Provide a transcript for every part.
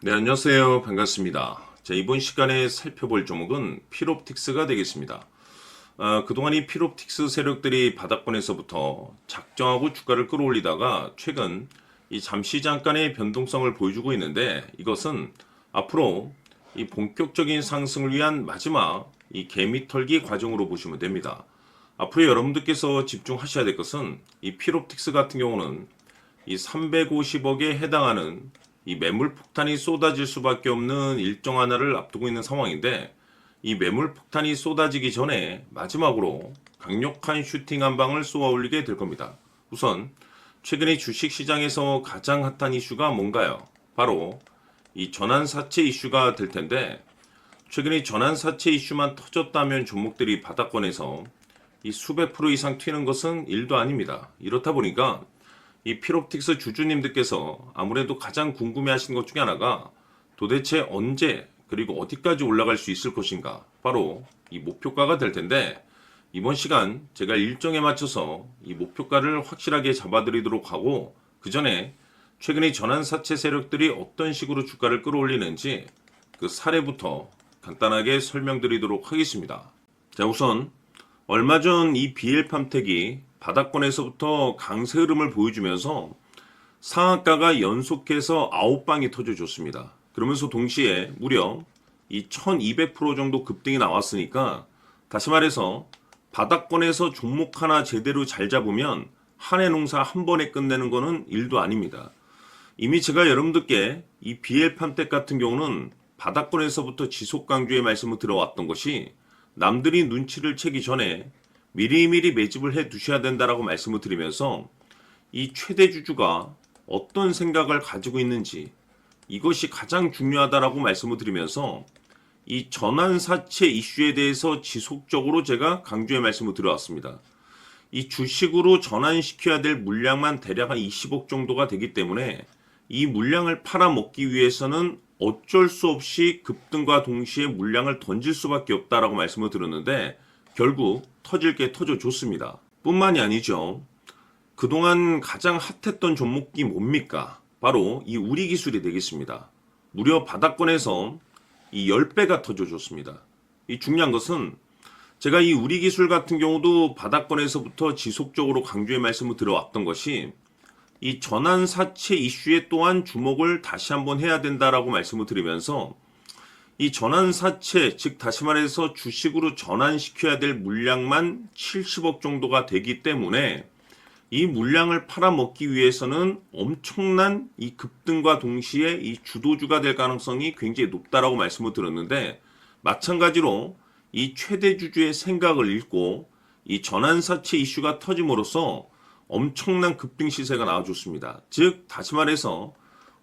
네, 안녕하세요. 반갑습니다. 자, 이번 시간에 살펴볼 종목은 필옵틱스가 되겠습니다. 그동안 이 필옵틱스 세력들이 바닥권에서부터 작정하고 주가를 끌어올리다가 최근 이 잠시 잠깐의 변동성을 보여주고 있는데 이것은 앞으로 이 본격적인 상승을 위한 마지막 이 개미털기 과정으로 보시면 됩니다. 앞으로 여러분들께서 집중하셔야 될 것은 이 필옵틱스 같은 경우는 이 350억에 해당하는 이 매물 폭탄이 쏟아질 수밖에 없는 일정 하나를 앞두고 있는 상황인데 이 매물 폭탄이 쏟아지기 전에 마지막으로 강력한 슈팅 한 방을 쏘아 올리게 될 겁니다. 우선 최근에 주식시장에서 가장 핫한 이슈가 뭔가요? 바로 이 전환사채 이슈가 될 텐데 최근에 전환사채 이슈만 터졌다면 종목들이 바닥권에서 이 수백 프로 이상 튀는 것은 일도 아닙니다. 이렇다 보니까 이 필옵틱스 주주님들께서 아무래도 가장 궁금해하시는 것 중에 하나가 도대체 언제 그리고 어디까지 올라갈 수 있을 것인가, 바로 이 목표가가 될 텐데 이번 시간 제가 일정에 맞춰서 이 목표가를 확실하게 잡아드리도록 하고 그 전에 최근에 전환사채 세력들이 어떤 식으로 주가를 끌어올리는지 그 사례부터 간단하게 설명드리도록 하겠습니다. 자, 우선 얼마 전 이 BL팜텍이 바닥권에서부터 강세 흐름을 보여주면서 상한가가 연속해서 9방이 터져줬습니다. 그러면서 동시에 무려 이 1200% 정도 급등이 나왔으니까 다시 말해서 바닥권에서 종목 하나 제대로 잘 잡으면 한 해 농사 한 번에 끝내는 거는 일도 아닙니다. 이미 제가 여러분들께 이 BL팜텍 같은 경우는 바닥권에서부터 지속 강조의 말씀을 들어왔던 것이 남들이 눈치를 채기 전에 미리미리 매집을 해 두셔야 된다라고 말씀을 드리면서 이 최대 주주가 어떤 생각을 가지고 있는지 이것이 가장 중요하다라고 말씀을 드리면서 이 전환사채 이슈에 대해서 지속적으로 제가 강조의 말씀을 드려왔습니다. 이 주식으로 전환시켜야 될 물량만 대략 한 20억 정도가 되기 때문에 이 물량을 팔아먹기 위해서는 어쩔 수 없이 급등과 동시에 물량을 던질 수밖에 없다라고 말씀을 드렸는데 결국 터질 게 터져줬습니다. 뿐만이 아니죠. 그동안 가장 핫했던 종목이 뭡니까? 바로 이 우리기술이 되겠습니다. 무려 바닥권에서 이 10배가 터져줬습니다. 이 중요한 것은 제가 이 우리기술 같은 경우도 바닥권에서부터 지속적으로 강조의 말씀을 들어왔던 것이 이 전환사채 이슈에 또한 주목을 다시 한번 해야 된다라고 말씀을 드리면서 이 전환사채, 즉 다시 말해서 주식으로 전환시켜야 될 물량만 70억 정도가 되기 때문에 이 물량을 팔아먹기 위해서는 엄청난 이 급등과 동시에 이 주도주가 될 가능성이 굉장히 높다라고 말씀을 드렸는데 마찬가지로 이 최대 주주의 생각을 읽고 이 전환사채 이슈가 터짐으로써 엄청난 급등 시세가 나와줬습니다. 즉 다시 말해서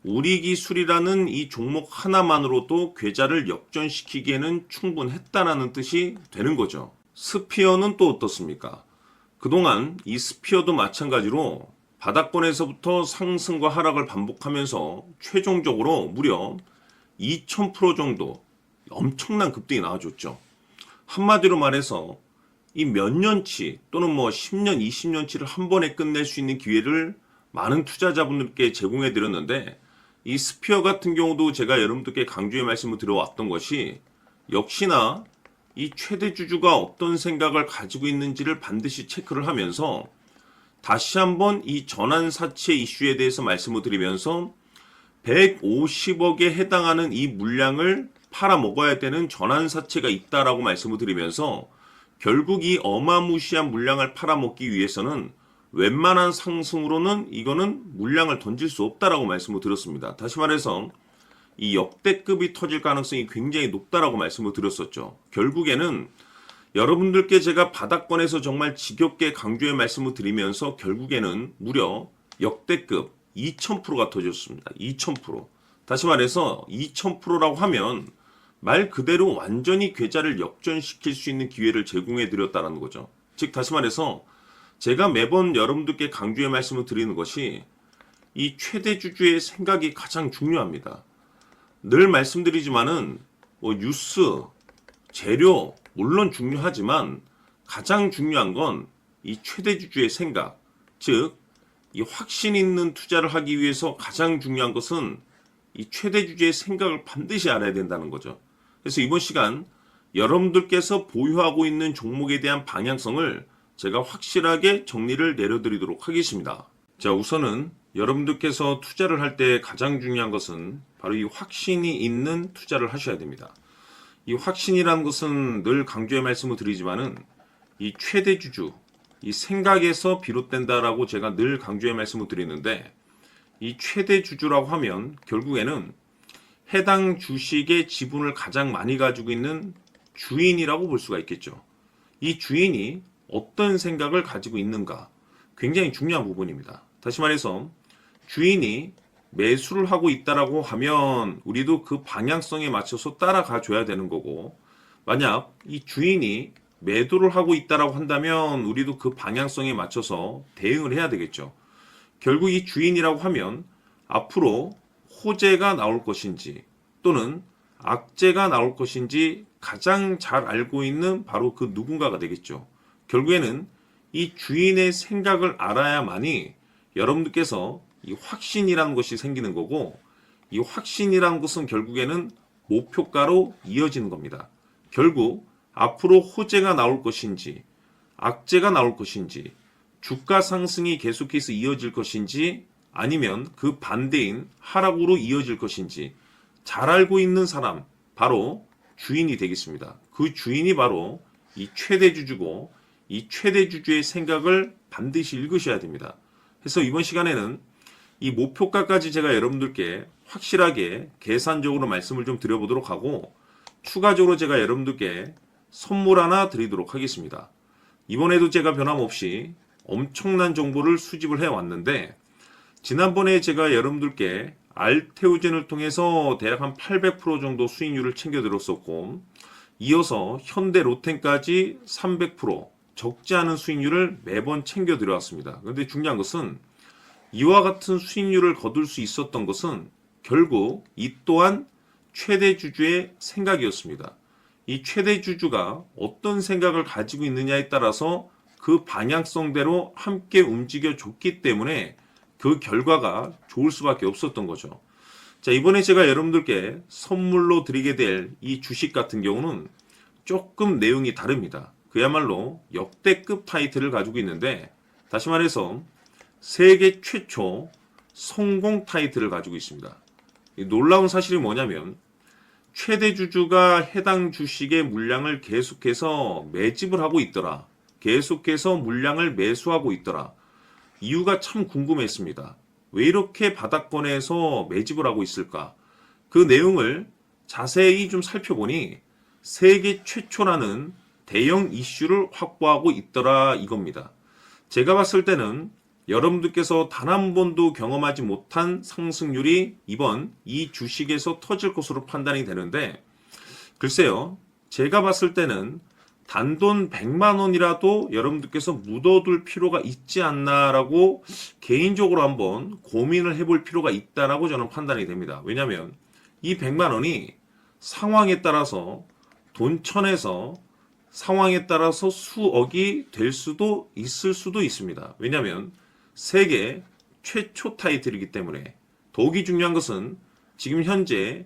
우리기술이라는 이 종목 하나만으로도 계좌를 역전시키기에는 충분했다라는 뜻이 되는 거죠. 스피어는 또 어떻습니까? 그동안 이 스피어도 마찬가지로 바닥권에서부터 상승과 하락을 반복하면서 최종적으로 무려 2000% 정도 엄청난 급등이 나와줬죠. 한마디로 말해서 이 몇 년치 또는 뭐 10년, 20년치를 한 번에 끝낼 수 있는 기회를 많은 투자자분들께 제공해 드렸는데 이 스피어 같은 경우도 제가 여러분들께 강조의 말씀을 드려왔던 것이 역시나 이 최대 주주가 어떤 생각을 가지고 있는지를 반드시 체크를 하면서 다시 한번 이 전환사채 이슈에 대해서 말씀을 드리면서 150억에 해당하는 이 물량을 팔아먹어야 되는 전환사채가 있다라고 말씀을 드리면서 결국 이 어마무시한 물량을 팔아먹기 위해서는 웬만한 상승으로는 이거는 물량을 던질 수 없다라고 말씀을 드렸습니다. 다시 말해서 이 역대급이 터질 가능성이 굉장히 높다라고 말씀을 드렸었죠. 결국에는 여러분들께 제가 바닥권에서 정말 지겹게 강조의 말씀을 드리면서 결국에는 무려 역대급 2000%가 터졌습니다. 2000%. 다시 말해서 2000%라고 하면 말 그대로 완전히 계좌를 역전시킬 수 있는 기회를 제공해 드렸다는 거죠. 즉 다시 말해서 제가 매번 여러분들께 강조의 말씀을 드리는 것이 이 최대 주주의 생각이 가장 중요합니다. 늘 말씀드리지만은 뭐 뉴스, 재료 물론 중요하지만 가장 중요한 건 이 최대 주주의 생각, 즉 이 확신 있는 투자를 하기 위해서 가장 중요한 것은 이 최대 주주의 생각을 반드시 알아야 된다는 거죠. 그래서 이번 시간 여러분들께서 보유하고 있는 종목에 대한 방향성을 제가 확실하게 정리를 내려드리도록 하겠습니다. 자, 우선은 여러분들께서 투자를 할 때 가장 중요한 것은 바로 이 확신이 있는 투자를 하셔야 됩니다. 이 확신이라는 것은 늘 강조의 말씀을 드리지만은 이 최대 주주, 이 생각에서 비롯된다라고 제가 늘 강조의 말씀을 드리는데, 이 최대 주주라고 하면 결국에는 해당 주식의 지분을 가장 많이 가지고 있는 주인이라고 볼 수가 있겠죠. 이 주인이 어떤 생각을 가지고 있는가, 굉장히 중요한 부분입니다. 다시 말해서 주인이 매수를 하고 있다라고 하면 우리도 그 방향성에 맞춰서 따라가 줘야 되는 거고, 만약 이 주인이 매도를 하고 있다라고 한다면 우리도 그 방향성에 맞춰서 대응을 해야 되겠죠. 결국 이 주인이라고 하면 앞으로 호재가 나올 것인지 또는 악재가 나올 것인지 가장 잘 알고 있는 바로 그 누군가가 되겠죠. 결국에는 이 주인의 생각을 알아야만이 여러분들께서 이 확신이라는 것이 생기는 거고, 이 확신이라는 것은 결국에는 목표가로 이어지는 겁니다. 결국 앞으로 호재가 나올 것인지 악재가 나올 것인지 주가 상승이 계속해서 이어질 것인지 아니면 그 반대인 하락으로 이어질 것인지 잘 알고 있는 사람, 바로 주인이 되겠습니다. 그 주인이 바로 이 최대 주주고, 이 최대 주주의 생각을 반드시 읽으셔야 됩니다. 그래서 이번 시간에는 이 목표가까지 제가 여러분들께 확실하게 계산적으로 말씀을 좀 드려보도록 하고, 추가적으로 제가 여러분들께 선물 하나 드리도록 하겠습니다. 이번에도 제가 변함없이 엄청난 정보를 수집을 해왔는데, 지난번에 제가 여러분들께 알테오젠을 통해서 대략 한 800% 정도 수익률을 챙겨드렸었고, 이어서 현대 로텐까지 300% 적지 않은 수익률을 매번 챙겨드려왔습니다. 그런데 중요한 것은 이와 같은 수익률을 거둘 수 있었던 것은 결국 이 또한 최대 주주의 생각이었습니다. 이 최대 주주가 어떤 생각을 가지고 있느냐에 따라서 그 방향성대로 함께 움직여 줬기 때문에 그 결과가 좋을 수밖에 없었던 거죠. 자, 이번에 제가 여러분들께 선물로 드리게 될 이 주식 같은 경우는 조금 내용이 다릅니다. 그야말로 역대급 타이틀을 가지고 있는데, 다시 말해서 세계 최초 성공 타이틀을 가지고 있습니다. 놀라운 사실이 뭐냐면 최대 주주가 해당 주식의 물량을 계속해서 매집을 하고 있더라. 계속해서 물량을 매수하고 있더라. 이유가 참 궁금했습니다. 왜 이렇게 바닥권에서 매집을 하고 있을까? 그 내용을 자세히 좀 살펴보니 세계 최초라는 대형 이슈를 확보하고 있더라 이겁니다. 제가 봤을 때는 여러분들께서 단 한 번도 경험하지 못한 상승률이 이번 이 주식에서 터질 것으로 판단이 되는데, 글쎄요, 제가 봤을 때는 단돈 100만 원이라도 여러분들께서 묻어둘 필요가 있지 않나라고 개인적으로 한번 고민을 해볼 필요가 있다라고 저는 판단이 됩니다. 왜냐하면 이 100만 원이 상황에 따라서 돈천에서 상황에 따라서 수억이 될 수도 있을 수도 있습니다. 왜냐하면 세계 최초 타이틀이기 때문에. 더욱이 중요한 것은 지금 현재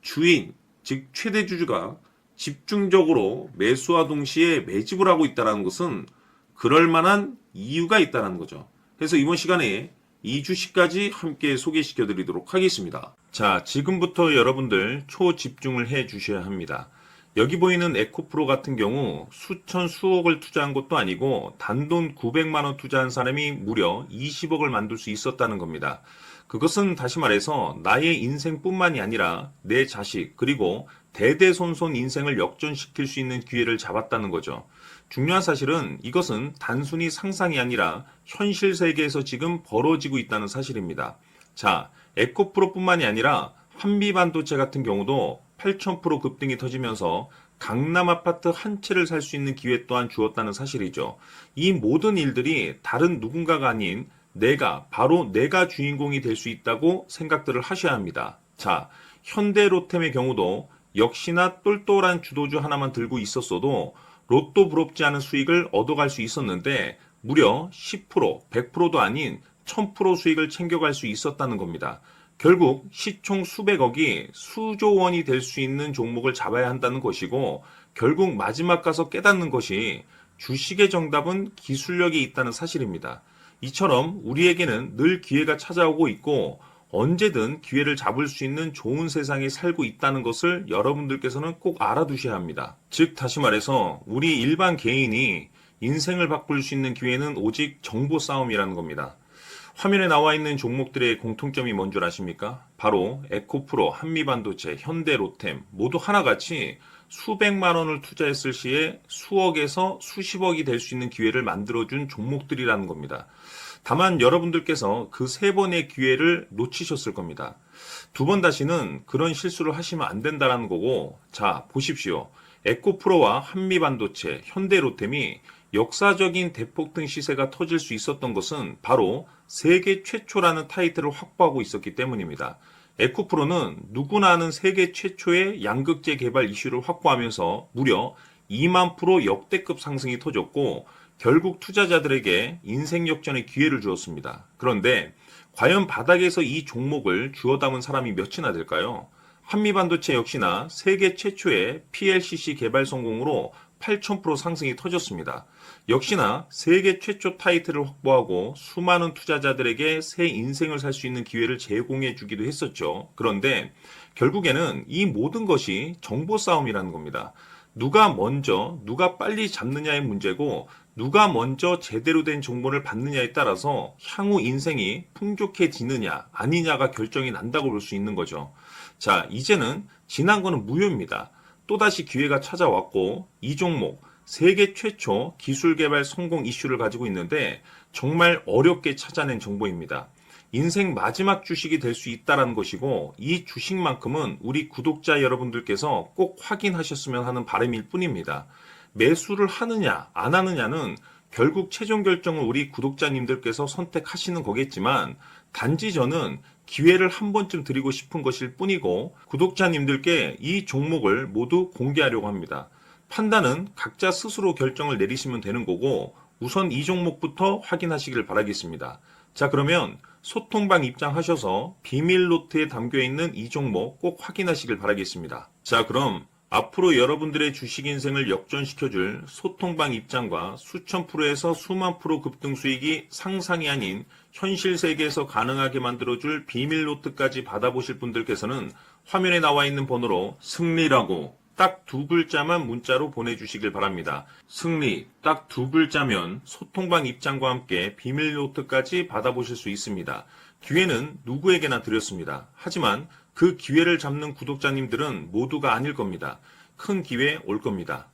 주인, 즉 최대 주주가 집중적으로 매수와 동시에 매집을 하고 있다는 것은 그럴 만한 이유가 있다는 거죠. 그래서 이번 시간에 이 주식까지 함께 소개시켜 드리도록 하겠습니다. 자, 지금부터 여러분들 초집중을 해 주셔야 합니다. 여기 보이는 에코프로 같은 경우 수천 수억을 투자한 것도 아니고 단돈 900만 원 투자한 사람이 무려 20억을 만들 수 있었다는 겁니다. 그것은 다시 말해서 나의 인생뿐만이 아니라 내 자식 그리고 대대손손 인생을 역전시킬 수 있는 기회를 잡았다는 거죠. 중요한 사실은 이것은 단순히 상상이 아니라 현실 세계에서 지금 벌어지고 있다는 사실입니다. 자, 에코프로뿐만이 아니라 한미반도체 같은 경우도 8,000% 급등이 터지면서 강남 아파트 한 채를 살 수 있는 기회 또한 주었다는 사실이죠. 이 모든 일들이 다른 누군가가 아닌 바로 내가 주인공이 될 수 있다고 생각들을 하셔야 합니다. 자, 현대로템의 경우도 역시나 똘똘한 주도주 하나만 들고 있었어도 로또 부럽지 않은 수익을 얻어갈 수 있었는데 무려 10%, 100%도 아닌 1000% 수익을 챙겨갈 수 있었다는 겁니다. 결국 시총 수백억이 수조 원이 될 수 있는 종목을 잡아야 한다는 것이고, 결국 마지막 가서 깨닫는 것이 주식의 정답은 기술력이 있다는 사실입니다. 이처럼 우리에게는 늘 기회가 찾아오고 있고 언제든 기회를 잡을 수 있는 좋은 세상에 살고 있다는 것을 여러분들께서는 꼭 알아두셔야 합니다. 즉 다시 말해서 우리 일반 개인이 인생을 바꿀 수 있는 기회는 오직 정보 싸움이라는 겁니다. 화면에 나와 있는 종목들의 공통점이 뭔 줄 아십니까? 바로 에코프로, 한미반도체, 현대로템 모두 하나같이 수백만 원을 투자했을 시에 수억에서 수십억이 될 수 있는 기회를 만들어준 종목들이라는 겁니다. 다만 여러분들께서 그 세 번의 기회를 놓치셨을 겁니다. 두 번 다시는 그런 실수를 하시면 안 된다는 거고, 자, 보십시오. 에코프로와 한미반도체, 현대로템이 역사적인 대폭등 시세가 터질 수 있었던 것은 바로 세계 최초라는 타이틀을 확보하고 있었기 때문입니다. 에코프로는 누구나 아는 세계 최초의 양극재 개발 이슈를 확보하면서 무려 2만 프로 역대급 상승이 터졌고 결국 투자자들에게 인생 역전의 기회를 주었습니다. 그런데 과연 바닥에서 이 종목을 주워 담은 사람이 몇이나 될까요? 한미반도체 역시나 세계 최초의 PLCC 개발 성공으로 8,000% 상승이 터졌습니다. 역시나 세계 최초 타이틀을 확보하고 수많은 투자자들에게 새 인생을 살 수 있는 기회를 제공해 주기도 했었죠. 그런데 결국에는 이 모든 것이 정보 싸움이라는 겁니다. 누가 먼저, 누가 빨리 잡느냐의 문제고 누가 먼저 제대로 된 정보를 받느냐에 따라서 향후 인생이 풍족해지느냐 아니냐가 결정이 난다고 볼 수 있는 거죠. 자, 이제는 지난 거는 무효입니다. 또다시 기회가 찾아왔고 이 종목 세계 최초 기술 개발 성공 이슈를 가지고 있는데 정말 어렵게 찾아낸 정보입니다. 인생 마지막 주식이 될 수 있다는 것이고 이 주식만큼은 우리 구독자 여러분들께서 꼭 확인하셨으면 하는 바람일 뿐입니다. 매수를 하느냐 안 하느냐는 결국 최종 결정을 우리 구독자님들께서 선택하시는 거겠지만 단지 저는 기회를 한 번쯤 드리고 싶은 것일 뿐이고 구독자님들께 이 종목을 모두 공개하려고 합니다. 판단은 각자 스스로 결정을 내리시면 되는 거고 우선 이 종목부터 확인하시길 바라겠습니다. 자, 그러면 소통방 입장하셔서 비밀 노트에 담겨있는 이 종목 꼭 확인하시길 바라겠습니다. 자, 그럼 앞으로 여러분들의 주식 인생을 역전시켜줄 소통방 입장과 수천 프로에서 수만 프로 급등 수익이 상상이 아닌 현실 세계에서 가능하게 만들어줄 비밀 노트까지 받아보실 분들께서는 화면에 나와 있는 번호로 승리라고 딱 두 글자만 문자로 보내주시길 바랍니다. 승리 딱 두 글자면 소통방 입장과 함께 비밀 노트까지 받아보실 수 있습니다. 기회는 누구에게나 드렸습니다. 하지만 그 기회를 잡는 구독자님들은 모두가 아닐 겁니다. 큰 기회 올 겁니다.